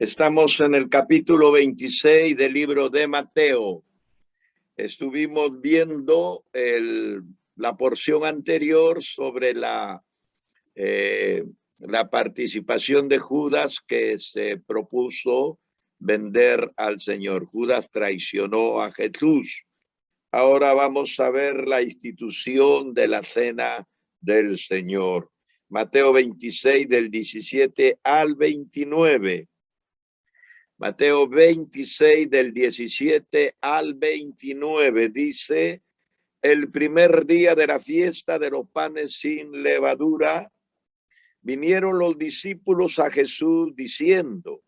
Estamos en el capítulo 26 del libro de Mateo. Estuvimos viendo la porción anterior sobre la participación de Judas, que se propuso vender al Señor. Judas traicionó a Jesús. Ahora vamos a ver la institución de la cena del Señor. Mateo 26 del 17 al 29. Mateo 26 del 17 al 29 dice: el primer día de la fiesta de los panes sin levadura, vinieron los discípulos a Jesús diciendo: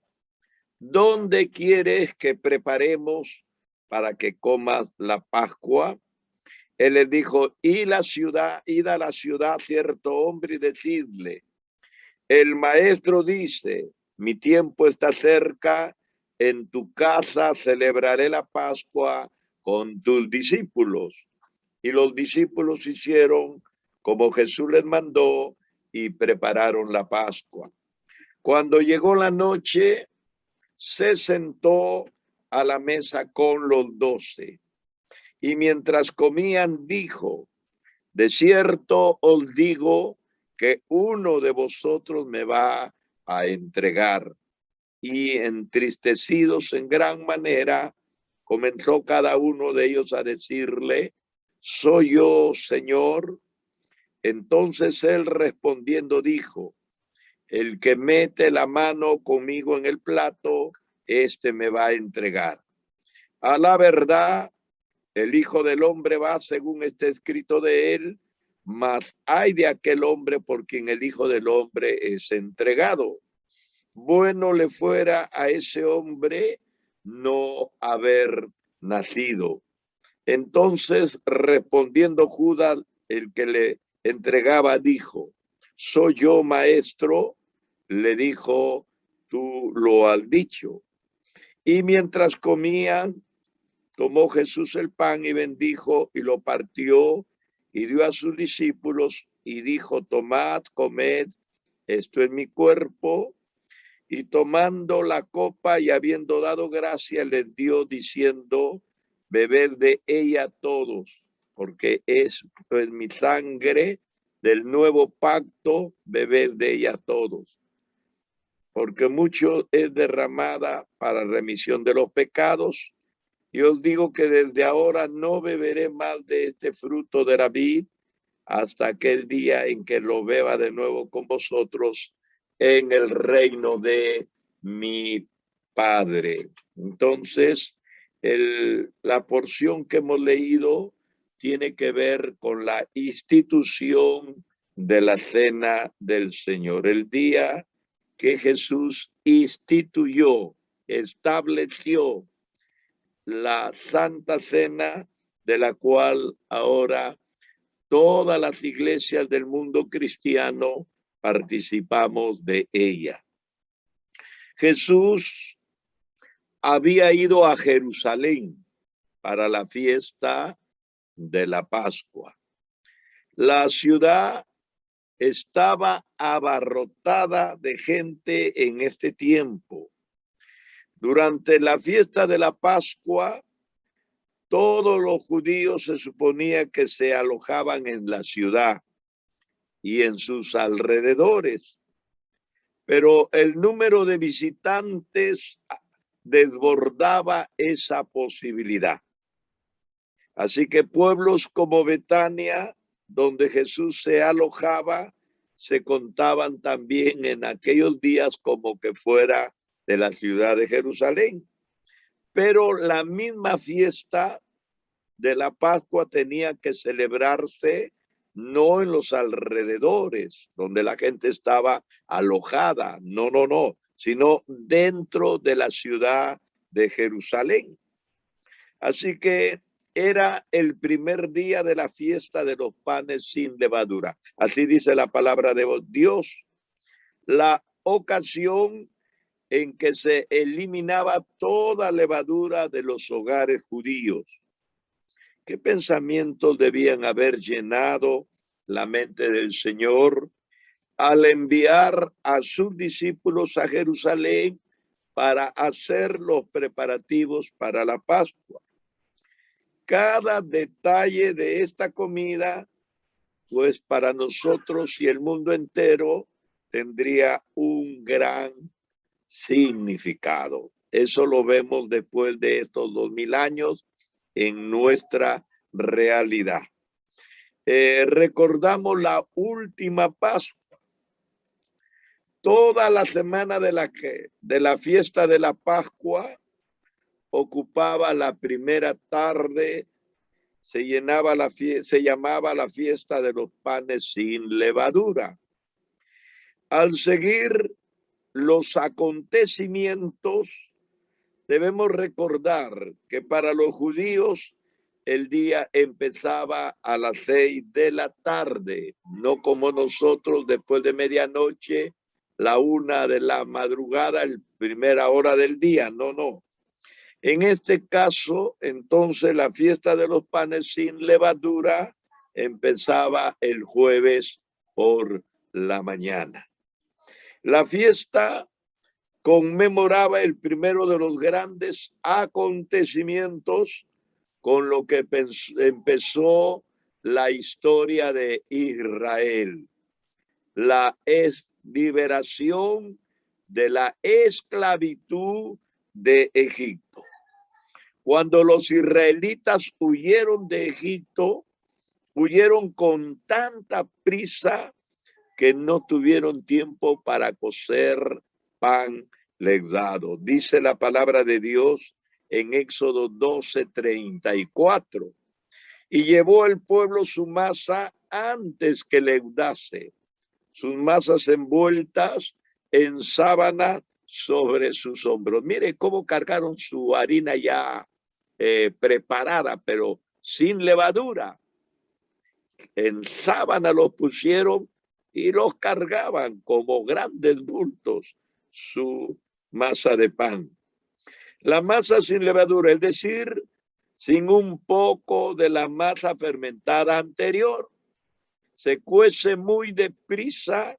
¿dónde quieres que preparemos para que comas la Pascua? Él les dijo: id a la ciudad cierto hombre y decidle: el maestro dice, mi tiempo está cerca, en tu casa celebraré la Pascua con tus discípulos. Y los discípulos hicieron como Jesús les mandó y prepararon la Pascua. Cuando llegó la noche, se sentó a la mesa con los 12. Y mientras comían, dijo: de cierto os digo que uno de vosotros me va a entregar. Y entristecidos en gran manera, comenzó cada uno de ellos a decirle: ¿soy yo, Señor? Entonces él respondiendo dijo: el que mete la mano conmigo en el plato, este me va a entregar. A la verdad, el Hijo del Hombre va según está escrito de él, mas hay de aquel hombre por quien el Hijo del Hombre es entregado. Bueno le fuera a ese hombre no haber nacido. Entonces, respondiendo Judas, el que le entregaba, dijo: ¿soy yo, maestro? Le dijo: tú lo has dicho. Y mientras comían, tomó Jesús el pan y bendijo y lo partió y dio a sus discípulos y dijo: tomad, comed, esto es mi cuerpo. Y tomando la copa y habiendo dado gracias, les dio diciendo: bebed de ella todos, porque es pues mi sangre del nuevo pacto, bebed de ella todos. Porque mucho es derramada para remisión de los pecados. Y os digo que desde ahora no beberé más de este fruto de la vid hasta aquel día en que lo beba de nuevo con vosotros en el reino de mi Padre. Entonces, la porción que hemos leído tiene que ver con la institución de la cena del Señor. El día que Jesús instituyó, estableció la Santa Cena, de la cual ahora todas las iglesias del mundo cristiano participamos de ella. Jesús había ido a Jerusalén para la fiesta de la Pascua. La ciudad estaba abarrotada de gente en este tiempo. Durante la fiesta de la Pascua, todos los judíos se suponía que se alojaban en la ciudad y en sus alrededores, pero el número de visitantes desbordaba esa posibilidad. Así que pueblos como Betania, donde Jesús se alojaba, se contaban también en aquellos días como que fuera de la ciudad de Jerusalén. Pero la misma fiesta de la Pascua tenía que celebrarse no en los alrededores, donde la gente estaba alojada, no, sino dentro de la ciudad de Jerusalén. Así que era el primer día de la fiesta de los panes sin levadura. Así dice la palabra de Dios. La ocasión en que se eliminaba toda levadura de los hogares judíos. ¿Qué pensamientos debían haber llenado la mente del Señor al enviar a sus discípulos a Jerusalén para hacer los preparativos para la Pascua. Cada detalle de esta comida, pues para nosotros y el mundo entero, tendría un gran significado. Eso lo vemos después de estos 2000 años en nuestra realidad. Recordamos la última Pascua. Toda la semana de la fiesta de la Pascua ocupaba la primera tarde, se llamaba la fiesta de los panes sin levadura. Al seguir los acontecimientos, debemos recordar que para los judíos el día empezaba a las 6 de la tarde, no como nosotros después de medianoche, la 1 de la madrugada, la primera hora del día. No. En este caso, entonces, la fiesta de los panes sin levadura empezaba el jueves por la mañana. La fiesta conmemoraba el primero de los grandes acontecimientos con lo que empezó la historia de Israel, la liberación de la esclavitud de Egipto. Cuando los israelitas huyeron de Egipto, huyeron con tanta prisa que no tuvieron tiempo para cocer pan leudado. Dice la palabra de Dios en Éxodo 12:34. Y llevó el pueblo su masa antes que leudase, sus masas envueltas en sábana sobre sus hombros. Mire cómo cargaron su harina ya preparada, pero sin levadura. En sábana los pusieron y los cargaban como grandes bultos su masa de pan. La masa sin levadura, es decir, sin un poco de la masa fermentada anterior. Se cuece muy deprisa,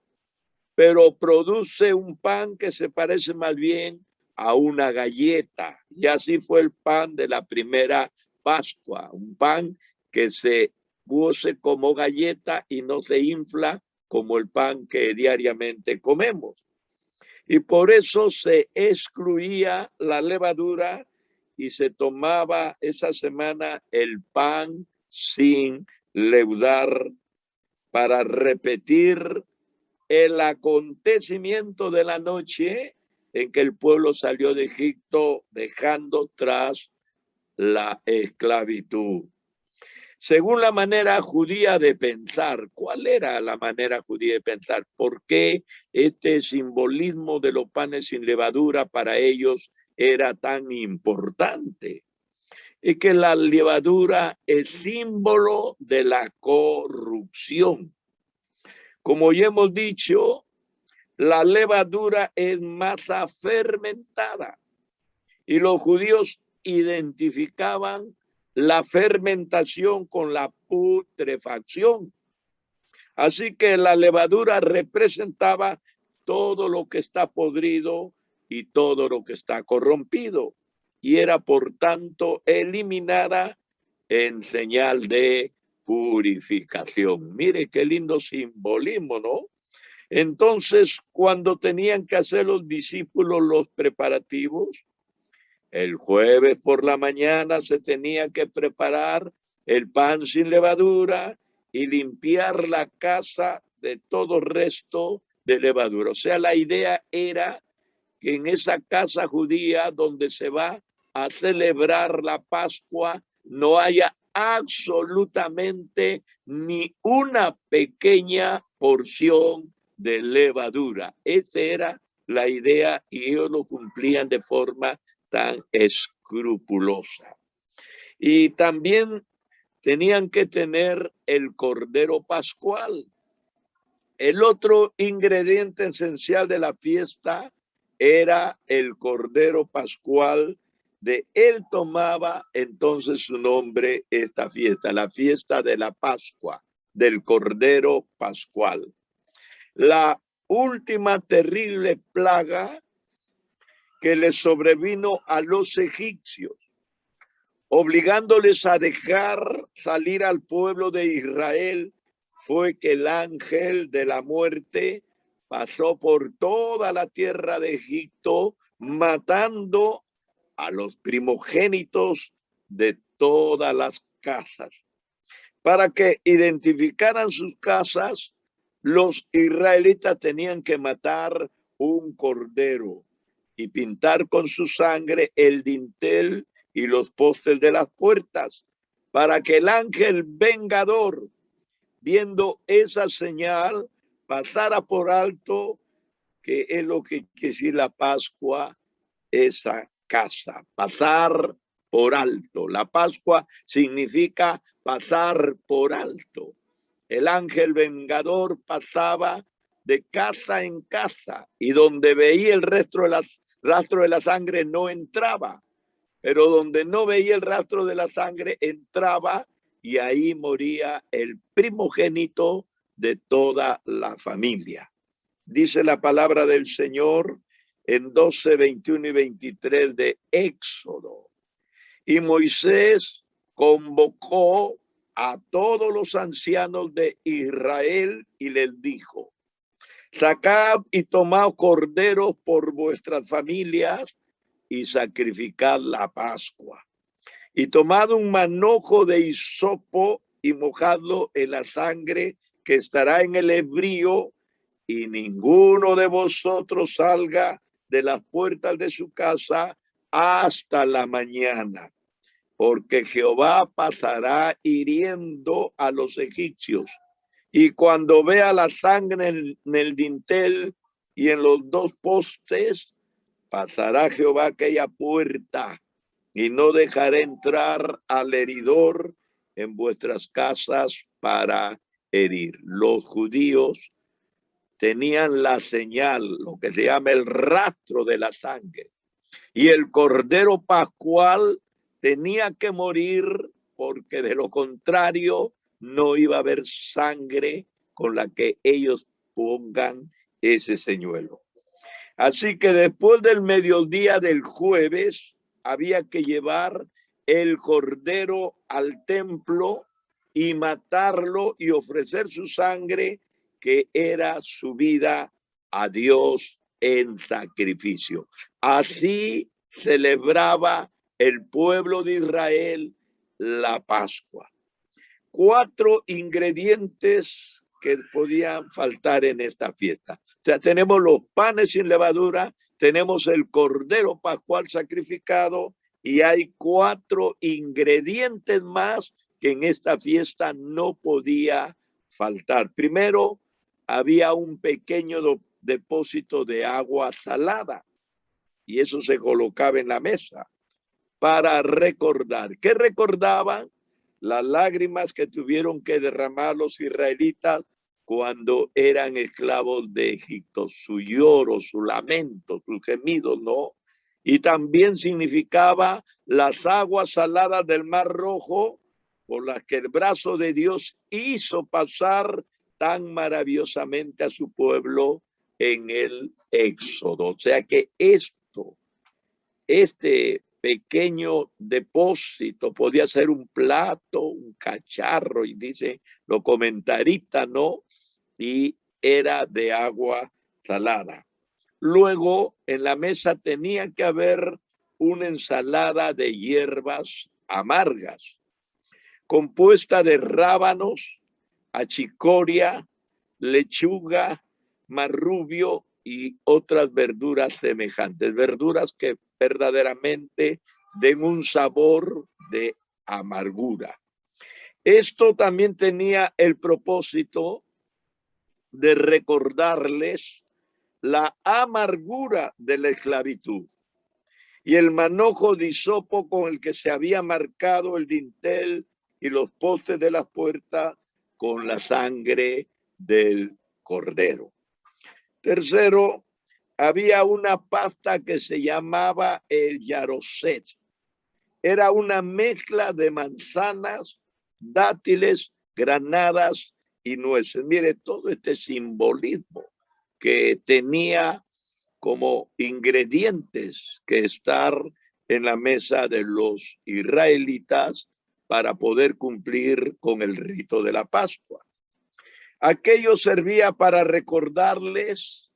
pero produce un pan que se parece más bien a una galleta. Y así fue el pan de la primera Pascua, un pan que se cuece como galleta y no se infla como el pan que diariamente comemos. Y por eso se excluía la levadura y se tomaba esa semana el pan sin leudar para repetir el acontecimiento de la noche en que el pueblo salió de Egipto dejando tras la esclavitud. Según la manera judía de pensar, ¿cuál era la manera judía de pensar? ¿Por qué este simbolismo de los panes sin levadura para ellos era tan importante? Es que la levadura es símbolo de la corrupción. Como ya hemos dicho, la levadura es masa fermentada y los judíos identificaban la fermentación con la putrefacción. Así que la levadura representaba todo lo que está podrido y todo lo que está corrompido y era por tanto eliminada en señal de purificación. Mire qué lindo simbolismo, ¿no? Entonces, cuando tenían que hacer los discípulos los preparativos, el jueves por la mañana se tenía que preparar el pan sin levadura y limpiar la casa de todo resto de levadura. O sea, la idea era que en esa casa judía donde se va a celebrar la Pascua no haya absolutamente ni una pequeña porción de levadura. Esa era la idea y ellos lo cumplían de forma tan escrupulosa. Y también tenían que tener el cordero pascual. El otro ingrediente esencial de la fiesta era el cordero pascual. De él tomaba entonces su nombre esta fiesta, la fiesta de la Pascua, del cordero pascual. La última terrible plaga que le sobrevino a los egipcios, obligándoles a dejar salir al pueblo de Israel, fue que el ángel de la muerte pasó por toda la tierra de Egipto, matando a los primogénitos de todas las casas. Para que identificaran sus casas, los israelitas tenían que matar un cordero y pintar con su sangre el dintel y los postes de las puertas, para que el ángel vengador, viendo esa señal, pasara por alto, que es lo que quiere decir la Pascua, esa casa, pasar por alto. La Pascua significa pasar por alto. El ángel vengador pasaba de casa en casa y donde veía el rastro de la sangre no entraba, pero donde no veía el rastro de la sangre entraba, y ahí moría el primogénito de toda la familia. Dice la palabra del Señor en 12, 21 y 23 de Éxodo. Y Moisés convocó a todos los ancianos de Israel y les dijo: sacad y tomad corderos por vuestras familias y sacrificad la Pascua. Y tomad un manojo de hisopo y mojadlo en la sangre que estará en el hebrío, y ninguno de vosotros salga de las puertas de su casa hasta la mañana, porque Jehová pasará hiriendo a los egipcios. Y cuando vea la sangre en el dintel y en los dos postes, pasará Jehová aquella puerta y no dejará entrar al heridor en vuestras casas para herir. Los judíos tenían la señal, lo que se llama el rastro de la sangre. Y el cordero pascual tenía que morir, porque de lo contrario no iba a haber sangre con la que ellos pongan ese señuelo. Así que después del mediodía del jueves había que llevar el cordero al templo y matarlo y ofrecer su sangre, que era su vida a Dios en sacrificio. Así celebraba el pueblo de Israel la Pascua. 4 ingredientes que podían faltar en esta fiesta. O sea, tenemos los panes sin levadura, tenemos el cordero pascual sacrificado, y hay 4 ingredientes más que en esta fiesta no podía faltar. Primero, había un pequeño depósito de agua salada, y eso se colocaba en la mesa para recordar. ¿Qué recordaban? Las lágrimas que tuvieron que derramar los israelitas cuando eran esclavos de Egipto, su lloro, su lamento, sus gemidos, ¿no? Y también significaba las aguas saladas del Mar Rojo, por las que el brazo de Dios hizo pasar tan maravillosamente a su pueblo en el Éxodo. O sea que este pequeño depósito podía ser un plato, un cacharro, y dice los comentaristas, ¿no? Y era de agua salada. Luego, en la mesa tenía que haber una ensalada de hierbas amargas, compuesta de rábanos, achicoria, lechuga, marrubio y otras verduras semejantes, verduras que verdaderamente den un sabor de amargura. Esto también tenía el propósito de recordarles la amargura de la esclavitud, y el manojo de hisopo con el que se había marcado el dintel y los postes de las puertas con la sangre del cordero. Tercero, había una pasta que se llamaba el yaroset. Era una mezcla de manzanas, dátiles, granadas y nueces. Mire, todo este simbolismo que tenía como ingredientes que estar en la mesa de los israelitas para poder cumplir con el rito de la Pascua. Aquello servía para recordarles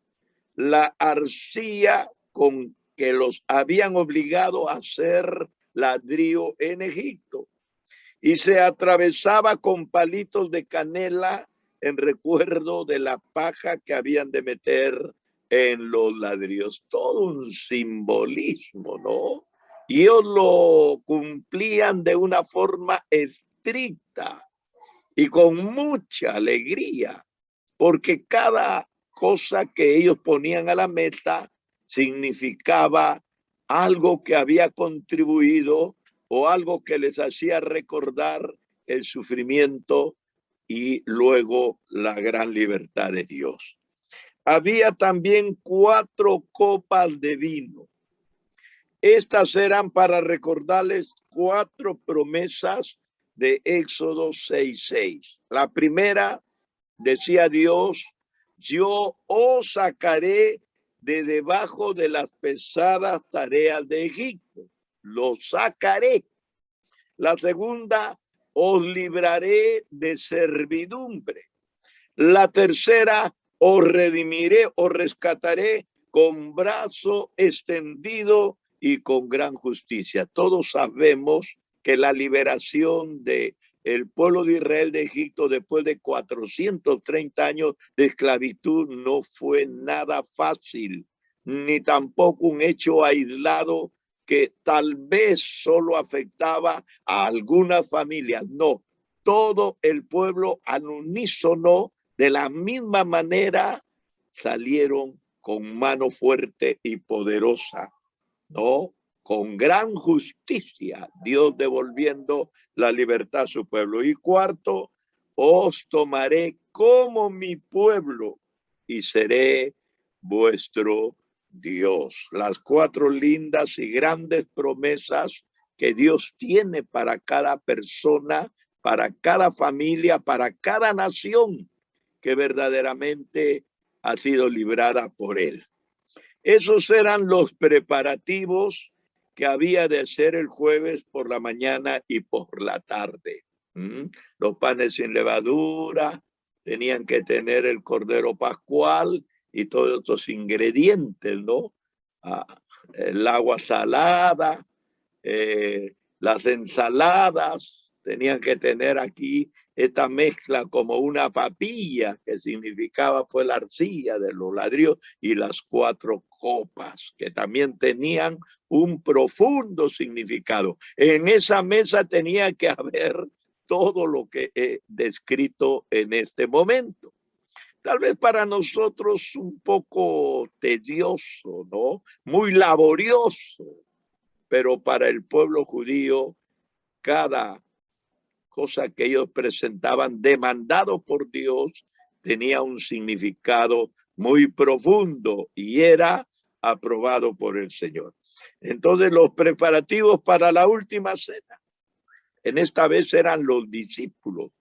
la arcilla con que los habían obligado a hacer ladrillo en Egipto, y se atravesaba con palitos de canela en recuerdo de la paja que habían de meter en los ladrillos. Todo un simbolismo, ¿no? Y ellos lo cumplían de una forma estricta y con mucha alegría, porque cada cosa que ellos ponían a la mesa significaba algo que había contribuido o algo que les hacía recordar el sufrimiento y luego la gran libertad de Dios. Había también 4 copas de vino. Estas eran para recordarles 4 promesas de Éxodo 6:6. La primera, decía Dios, yo os sacaré de debajo de las pesadas tareas de Egipto. Los sacaré. La segunda, os libraré de servidumbre. La tercera, os redimiré, os rescataré con brazo extendido y con gran justicia. Todos sabemos que la liberación de el pueblo de Israel de Egipto después de 430 años de esclavitud no fue nada fácil, ni tampoco un hecho aislado que tal vez solo afectaba a algunas familias. No, todo el pueblo al unísono, de la misma manera, salieron con mano fuerte y poderosa, ¿no? Con gran justicia, Dios devolviendo la libertad a su pueblo. Y cuarto, os tomaré como mi pueblo y seré vuestro Dios. Las 4 lindas y grandes promesas que Dios tiene para cada persona, para cada familia, para cada nación que verdaderamente ha sido librada por él. Esos eran los preparativos que había de hacer el jueves por la mañana y por la tarde. Los panes sin levadura, tenían que tener el cordero pascual y todos estos ingredientes, ¿no? El agua salada, las ensaladas, tenían que tener aquí esta mezcla como una papilla, que significaba pues la arcilla de los ladrillos, y las 4 copas, que también tenían un profundo significado. En esa mesa tenía que haber todo lo que he descrito en este momento. Tal vez para nosotros un poco tedioso, ¿no? Muy laborioso, pero para el pueblo judío, cada cosa que ellos presentaban demandado por Dios tenía un significado muy profundo y era aprobado por el Señor. Entonces los preparativos para la última cena, en esta vez eran los discípulos.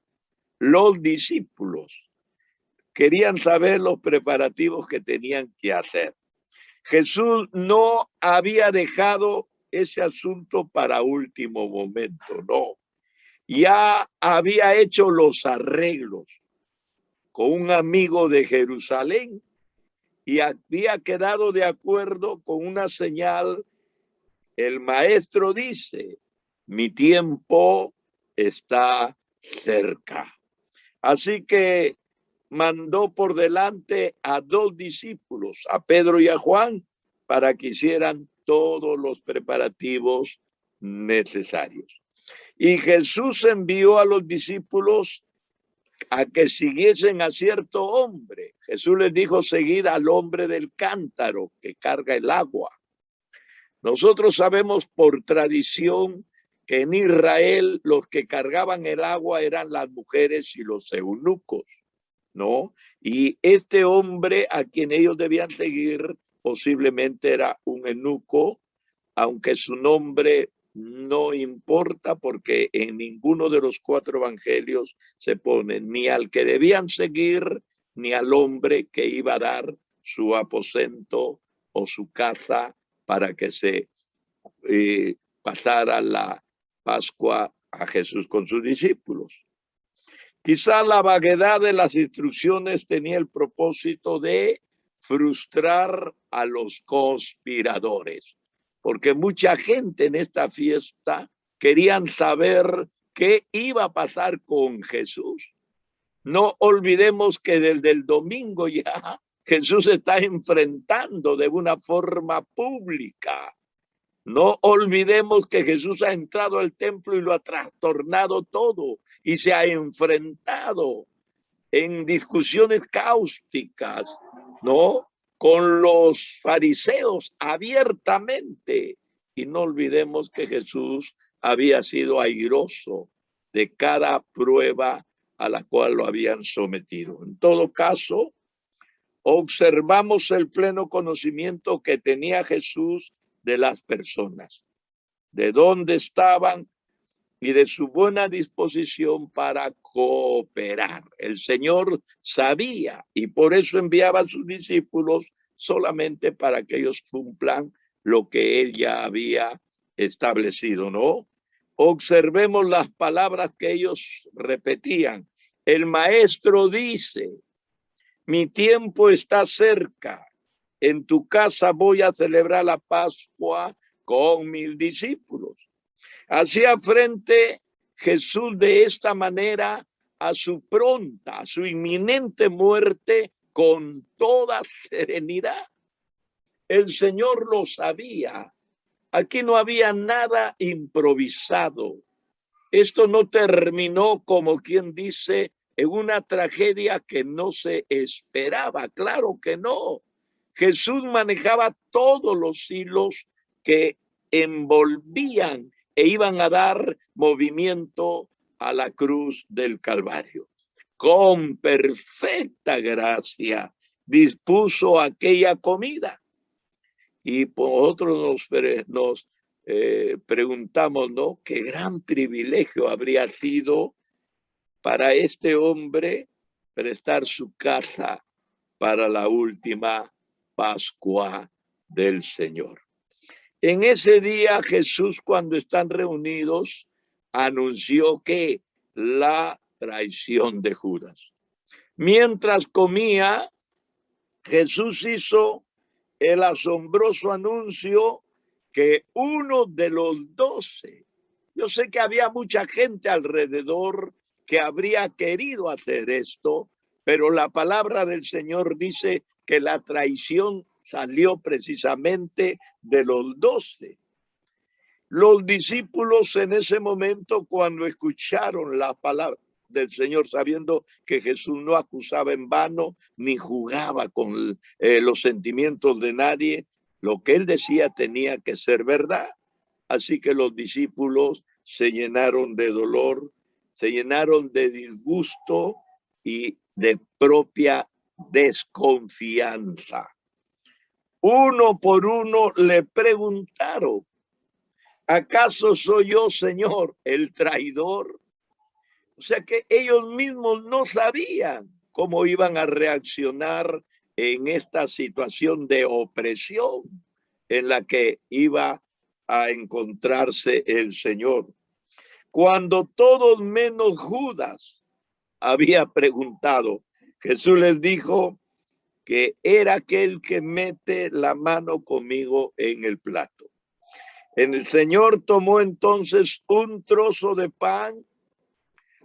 Los discípulos querían saber los preparativos que tenían que hacer. Jesús no había dejado ese asunto para último momento, no. Ya había hecho los arreglos con un amigo de Jerusalén y había quedado de acuerdo con una señal. El maestro dice, mi tiempo está cerca. Así que mandó por delante a 2 discípulos, a Pedro y a Juan, para que hicieran todos los preparativos necesarios. Y Jesús envió a los discípulos a que siguiesen a cierto hombre. Jesús les dijo, seguid al hombre del cántaro que carga el agua. Nosotros sabemos por tradición que en Israel los que cargaban el agua eran las mujeres y los eunucos, ¿no? Y este hombre a quien ellos debían seguir posiblemente era un eunuco, aunque su nombre no importa porque en ninguno de los 4 evangelios se pone ni al que debían seguir ni al hombre que iba a dar su aposento o su casa para que se pasara la Pascua a Jesús con sus discípulos. Quizá la vaguedad de las instrucciones tenía el propósito de frustrar a los conspiradores, porque mucha gente en esta fiesta querían saber qué iba a pasar con Jesús. No olvidemos que desde el domingo ya Jesús se está enfrentando de una forma pública. No olvidemos que Jesús ha entrado al templo y lo ha trastornado todo y se ha enfrentado en discusiones cáusticas, ¿no? Con los fariseos abiertamente. Y no olvidemos que Jesús había sido airoso de cada prueba a la cual lo habían sometido. En todo caso, observamos el pleno conocimiento que tenía Jesús de las personas, de dónde estaban y de su buena disposición para cooperar. El Señor sabía y por eso enviaba a sus discípulos solamente para que ellos cumplan lo que Él ya había establecido, ¿no? Observemos las palabras que ellos repetían. El Maestro dice, mi tiempo está cerca. En tu casa voy a celebrar la Pascua con mis discípulos. Hacía frente Jesús de esta manera a su pronta, a su inminente muerte con toda serenidad. El Señor lo sabía. Aquí no había nada improvisado. Esto no terminó, como quien dice, en una tragedia que no se esperaba. Claro que no. Jesús manejaba todos los hilos que envolvían e iban a dar movimiento a la cruz del Calvario. Con perfecta gracia dispuso aquella comida. Y nosotros nos preguntamos, ¿no? Qué gran privilegio habría sido para este hombre prestar su casa para la última Pascua del Señor. En ese día Jesús, cuando están reunidos, anunció que la traición de Judas. Mientras comía, Jesús hizo el asombroso anuncio que uno de los 12, yo sé que había mucha gente alrededor que habría querido hacer esto, pero la palabra del Señor dice que la traición salió precisamente de los 12. Los discípulos en ese momento, cuando escucharon la palabra del Señor, sabiendo que Jesús no acusaba en vano ni jugaba con los sentimientos de nadie, lo que él decía tenía que ser verdad. Así que los discípulos se llenaron de dolor, se llenaron de disgusto y de propia desconfianza. Uno por uno le preguntaron, ¿acaso soy yo, Señor, el traidor? O sea que ellos mismos no sabían cómo iban a reaccionar en esta situación de opresión en la que iba a encontrarse el Señor. Cuando todos menos Judas había preguntado, Jesús les dijo que era aquel que mete la mano conmigo en el plato. El Señor tomó entonces un trozo de pan,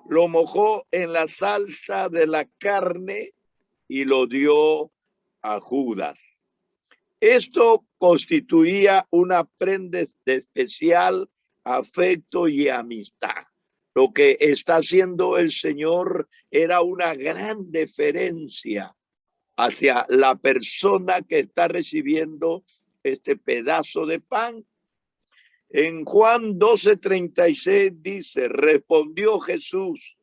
lo mojó en la salsa de la carne y lo dio a Judas. Esto constituía una prenda de especial afecto y amistad. Lo que está haciendo el Señor era una gran deferencia hacia la persona que está recibiendo este pedazo de pan. En Juan 12:36 dice, respondió Jesús,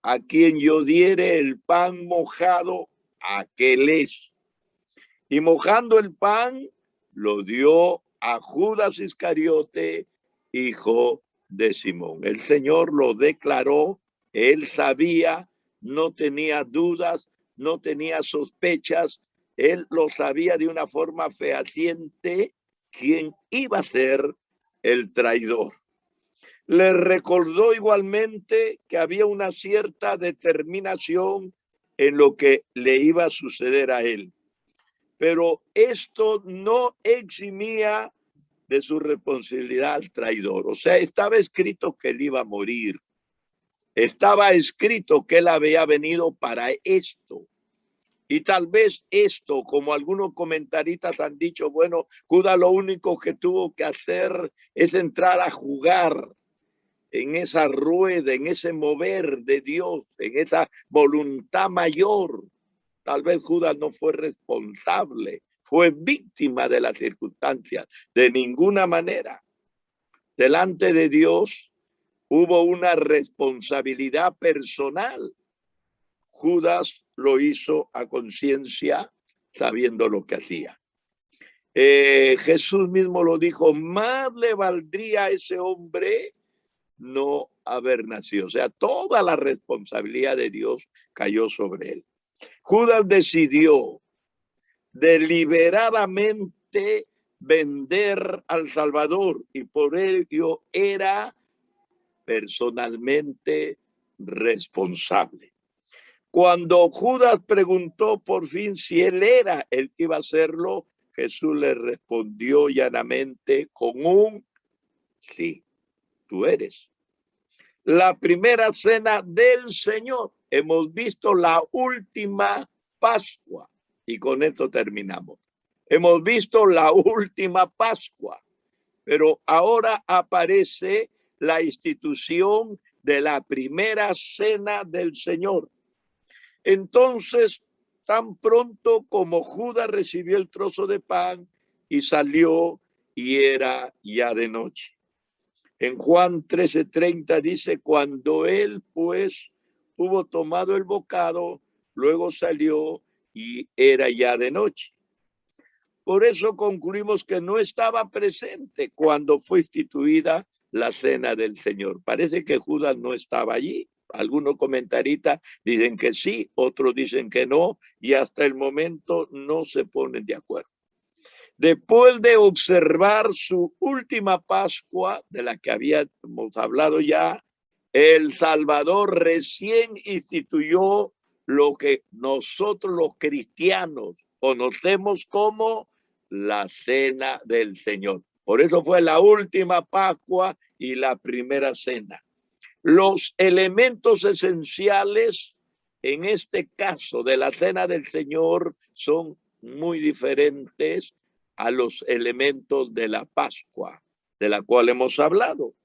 a quien yo diere el pan mojado, aquel es. Y mojando el pan, lo dio a Judas Iscariote, hijo de Simón. El Señor lo declaró, él sabía, no tenía dudas, no tenía sospechas Él lo sabía de una forma fehaciente quién iba a ser el traidor. Le recordó igualmente que había una cierta determinación en lo que le iba a suceder a él. Pero esto no eximía de su responsabilidad al traidor. O sea, estaba escrito que él iba a morir. Estaba escrito que él había venido para esto. Y tal vez esto, como algunos comentaristas han dicho, bueno, Judas lo único que tuvo que hacer es entrar a jugar en esa rueda, en ese mover de Dios, en esa voluntad mayor. Tal vez Judas no fue responsable, fue víctima de las circunstancias. De ninguna manera. Delante de Dios hubo una responsabilidad personal. Judas lo hizo a conciencia, sabiendo lo que hacía. Jesús mismo lo dijo, más le valdría a ese hombre no haber nacido. O sea, toda la responsabilidad de Dios cayó sobre él. Judas decidió deliberadamente vender al Salvador y por ello era personalmente responsable. Cuando Judas preguntó por fin si él era el que iba a hacerlo, Jesús le respondió llanamente con un sí, tú eres. La primera cena del Señor. Hemos visto la última Pascua y con esto terminamos. Hemos visto la última Pascua, pero ahora aparece la institución de la primera cena del Señor. Entonces, tan pronto como Judas recibió el trozo de pan y salió, y era ya de noche. En Juan 13:30 dice, cuando él pues hubo tomado el bocado, luego salió y era ya de noche. Por eso concluimos que no estaba presente cuando fue instituida la cena del Señor. Parece que Judas no estaba allí. Algunos comentaristas dicen que sí, otros dicen que no, y hasta el momento no se ponen de acuerdo. Después de observar su última Pascua, de la que habíamos hablado ya, el Salvador recién instituyó lo que nosotros los cristianos conocemos como la cena del Señor. Por eso fue la última Pascua y la primera cena. Los elementos esenciales en este caso de la cena del Señor son muy diferentes a los elementos de la Pascua, de la cual hemos hablado.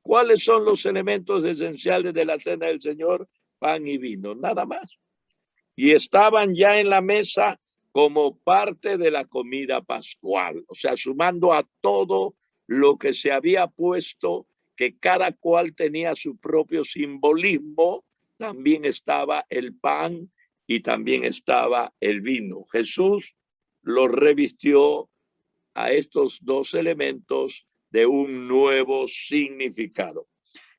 ¿Cuáles son los elementos esenciales de la cena del Señor? Pan y vino, nada más. Y estaban ya en la mesa como parte de la comida pascual, o sea, sumando a todo lo que se había puesto, que cada cual tenía su propio simbolismo, también estaba el pan y también estaba el vino. Jesús lo revistió a estos dos elementos de un nuevo significado.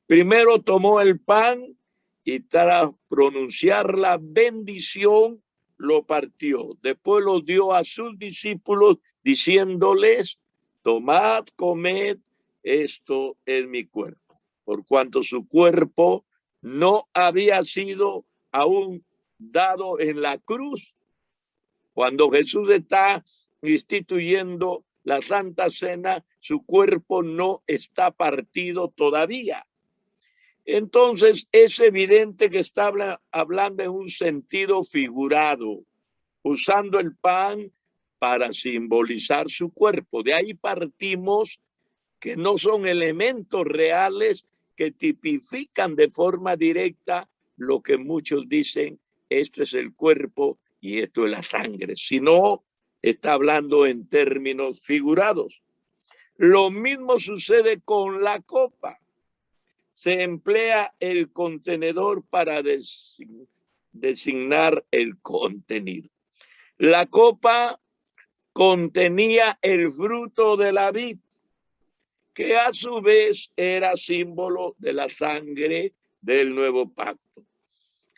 Primero tomó el pan y tras pronunciar la bendición lo partió. Después lo dio a sus discípulos diciéndoles, tomad, comed, esto es mi cuerpo. Por cuanto su cuerpo no había sido aún dado en la cruz. Cuando Jesús está instituyendo la Santa Cena, su cuerpo no está partido todavía. Entonces es evidente que está hablando en un sentido figurado, usando el pan para simbolizar su cuerpo. De ahí partimos que no son elementos reales que tipifican de forma directa lo que muchos dicen, esto es el cuerpo y esto es la sangre, sino está hablando en términos figurados. Lo mismo sucede con la copa. Se emplea el contenedor para designar el contenido. La copa contenía el fruto de la vid, que a su vez era símbolo de la sangre del nuevo pacto.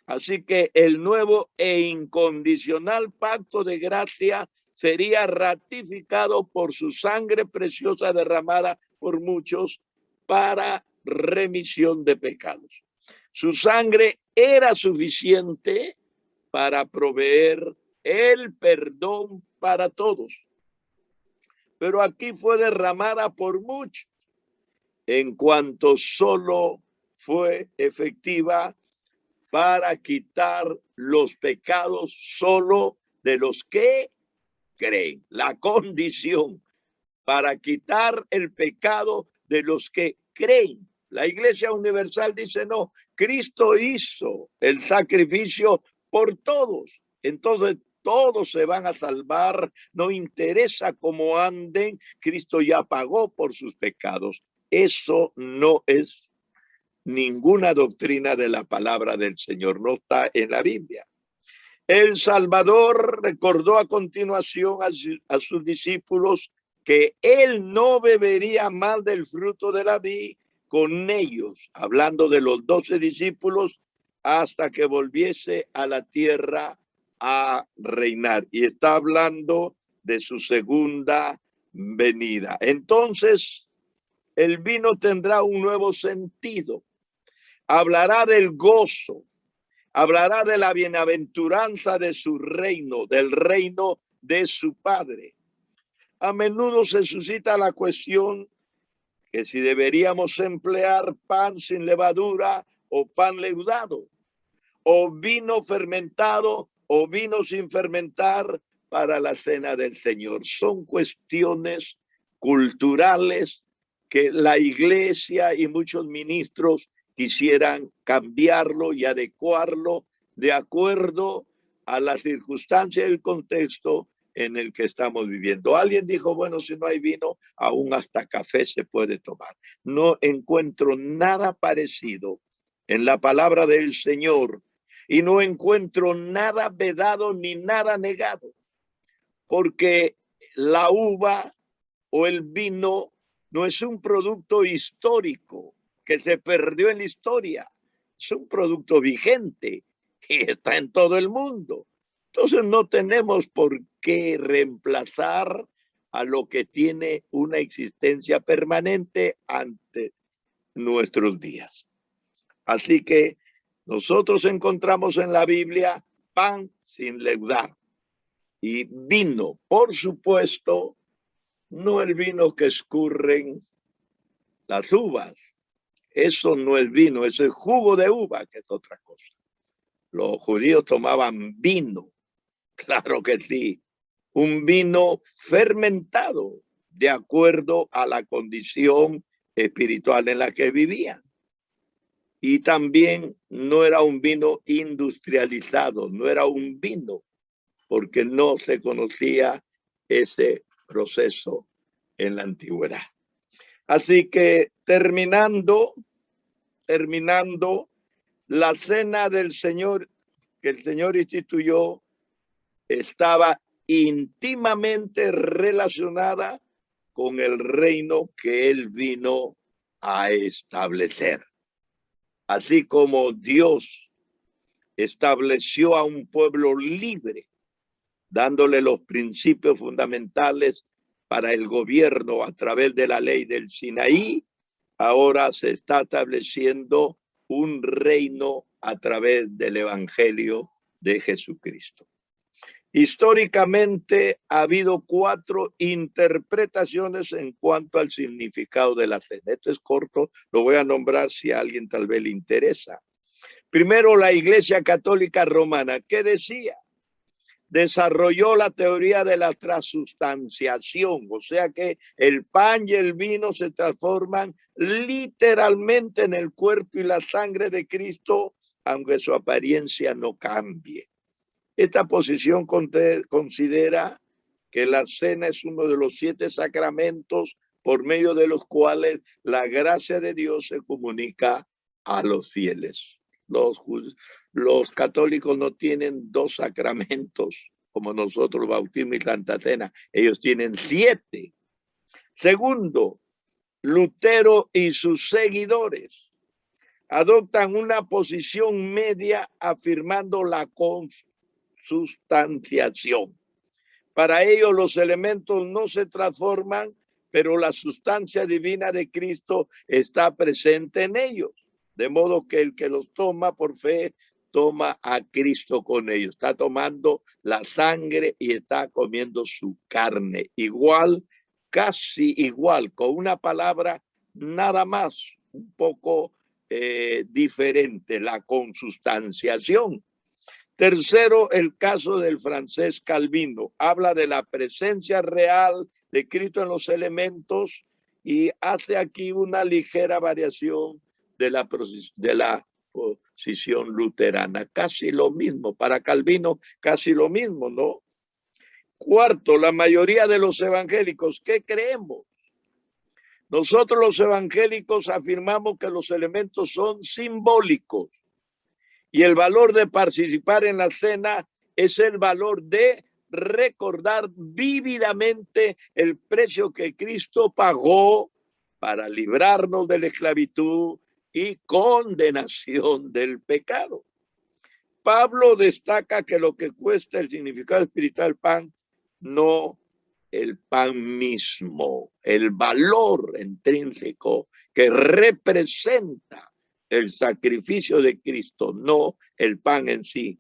Así que el nuevo e incondicional pacto de gracia sería ratificado por su sangre preciosa derramada por muchos para remisión de pecados. Su sangre era suficiente para proveer el perdón para todos. Pero aquí fue derramada por muchos, en cuanto solo fue efectiva para quitar los pecados solo de los que creen. La condición para quitar el pecado de los que creen. La Iglesia Universal dice no, Cristo hizo el sacrificio por todos. Entonces todos se van a salvar, no interesa cómo anden, Cristo ya pagó por sus pecados. Eso no es ninguna doctrina de la palabra del Señor, no está en la Biblia. El Salvador recordó a continuación a sus discípulos que él no bebería más del fruto de la vid con ellos, hablando de los 12 discípulos, hasta que volviese a la tierra a reinar. Y está hablando de su segunda venida. Entonces, el vino tendrá un nuevo sentido. Hablará del gozo, hablará de la bienaventuranza de su reino, del reino de su Padre. A menudo se suscita la cuestión que si deberíamos emplear pan sin levadura o pan leudado, o vino fermentado o vino sin fermentar para la cena del Señor. Son cuestiones culturales que la iglesia y muchos ministros quisieran cambiarlo y adecuarlo de acuerdo a la circunstancia y el contexto en el que estamos viviendo. Alguien dijo, bueno, si no hay vino, aún hasta café se puede tomar. No encuentro nada parecido en la palabra del Señor y no encuentro nada vedado ni nada negado, porque la uva o el vino no es un producto histórico que se perdió en la historia, es un producto vigente y está en todo el mundo. Entonces no tenemos por qué reemplazar a lo que tiene una existencia permanente ante nuestros días. Así que nosotros encontramos en la Biblia pan sin leudar y vino, por supuesto, no el vino que escurren las uvas. Eso no es vino, es el jugo de uva, que es otra cosa. Los judíos tomaban vino, claro que sí, un vino fermentado de acuerdo a la condición espiritual en la que vivían. Y también no era un vino industrializado, no era un vino, porque no se conocía ese proceso en la antigüedad. Así que terminando la cena del Señor que el Señor instituyó estaba íntimamente relacionada con el reino que él vino a establecer. Así como Dios estableció a un pueblo libre, dándole los principios fundamentales para el gobierno a través de la ley del Sinaí, ahora se está estableciendo un reino a través del evangelio de Jesucristo. Históricamente ha habido 4 interpretaciones en cuanto al significado de la cena. Esto es corto, lo voy a nombrar si a alguien tal vez le interesa. Primero, la Iglesia Católica Romana, ¿qué decía? Desarrolló la teoría de la transustanciación, o sea que el pan y el vino se transforman literalmente en el cuerpo y la sangre de Cristo, aunque su apariencia no cambie. Esta posición considera que la cena es uno de los 7 sacramentos por medio de los cuales la gracia de Dios se comunica a los fieles. Los católicos no tienen 2 sacramentos como nosotros, bautismo y Santa Cena. Ellos tienen 7. Segundo, Lutero y sus seguidores adoptan una posición media afirmando la consustanciación. Para ellos los elementos no se transforman, pero la sustancia divina de Cristo está presente en ellos. De modo que el que los toma por fe, toma a Cristo con ellos. Está tomando la sangre y está comiendo su carne. Igual, casi igual, con una palabra nada más, un poco diferente, la consustanciación. Tercero, el caso del francés Calvino. Habla de la presencia real de Cristo en los elementos y hace aquí una ligera variación de la posición luterana. Casi lo mismo. Para Calvino, casi lo mismo, ¿no? Cuarto, la mayoría de los evangélicos, ¿qué creemos? Nosotros los evangélicos afirmamos que los elementos son simbólicos. Y el valor de participar en la cena es el valor de recordar vívidamente el precio que Cristo pagó para librarnos de la esclavitud y condenación del pecado. Pablo destaca que lo que cuesta el significado espiritual del pan, no el pan mismo, el valor intrínseco que representa el sacrificio de Cristo, no el pan en sí.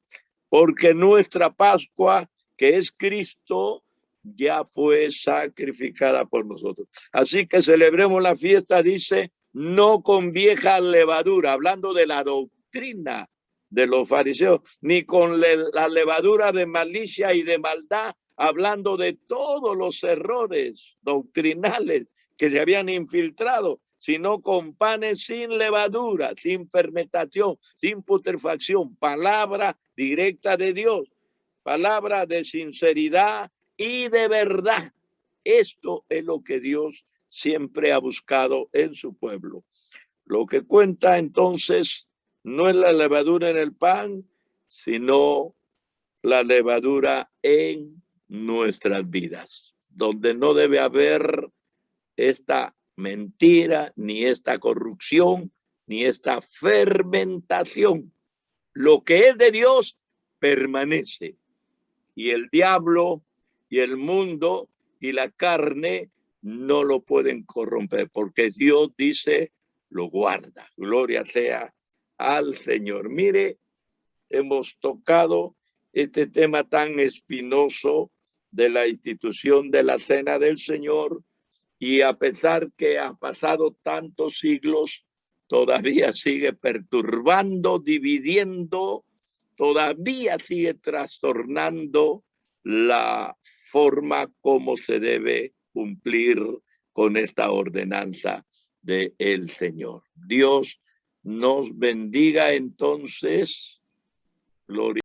Porque nuestra Pascua, que es Cristo, ya fue sacrificada por nosotros. Así que celebremos la fiesta, dice, no con vieja levadura, hablando de la doctrina de los fariseos, ni con la levadura de malicia y de maldad, hablando de todos los errores doctrinales que se habían infiltrado, sino con panes sin levadura, sin fermentación, sin putrefacción, palabra directa de Dios, palabra de sinceridad y de verdad. Esto es lo que Dios siempre ha buscado en su pueblo. Lo que cuenta entonces no es la levadura en el pan, sino la levadura en nuestras vidas, donde no debe haber esta mentira, ni esta corrupción, ni esta fermentación. Lo que es de Dios permanece. Y el diablo y el mundo y la carne no lo pueden corromper, porque Dios dice, lo guarda. Gloria sea al Señor. Mire, hemos tocado este tema tan espinoso de la institución de la Cena del Señor, y a pesar que ha pasado tantos siglos, todavía sigue perturbando, dividiendo, todavía sigue trastornando la forma como se debe cumplir con esta ordenanza del Señor. Dios nos bendiga entonces. Gloria.